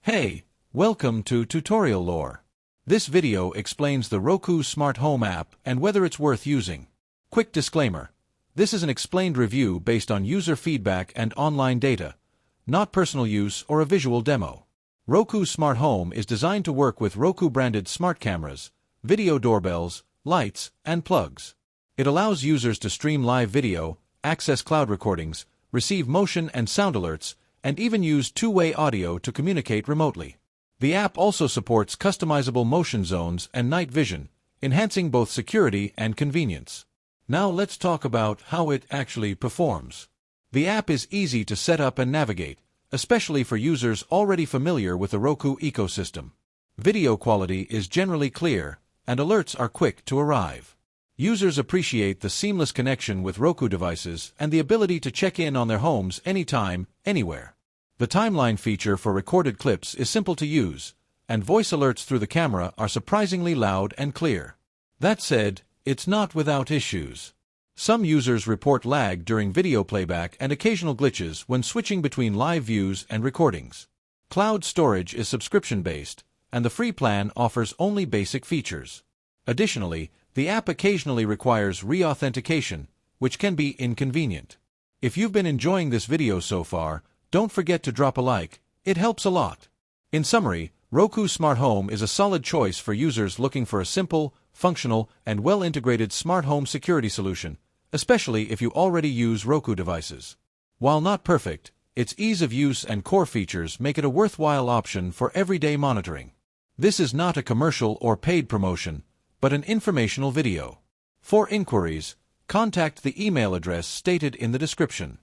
Hey, welcome to Tutorial Lore. This video explains the Roku Smart Home app and whether it's worth using. Quick disclaimer. This is an explained review based on user feedback and online data, not personal use or a visual demo. Roku Smart Home is designed to work with Roku-branded smart cameras, video doorbells, lights, and plugs. It allows users to stream live video, access cloud recordings, receive motion and sound alerts, and even use two-way audio to communicate remotely. The app also supports customizable motion zones and night vision, enhancing both security and convenience. Now let's talk about how it actually performs. The app is easy to set up and navigate, especially for users already familiar with the Roku ecosystem. Video quality is generally clear, and alerts are quick to arrive. Users appreciate the seamless connection with Roku devices and the ability to check in on their homes anytime, anywhere. The timeline feature for recorded clips is simple to use, and voice alerts through the camera are surprisingly loud and clear. That said, it's not without issues. Some users report lag during video playback and occasional glitches when switching between live views and recordings. Cloud storage is subscription-based, and the free plan offers only basic features. Additionally, the app occasionally requires re-authentication, which can be inconvenient. If you've been enjoying this video so far, don't forget to drop a like, it helps a lot. In summary, Roku Smart Home is a solid choice for users looking for a simple, functional, and well-integrated smart home security solution, especially if you already use Roku devices. While not perfect, its ease of use and core features make it a worthwhile option for everyday monitoring. This is not a commercial or paid promotion, but an informational video. For inquiries, contact the email address stated in the description.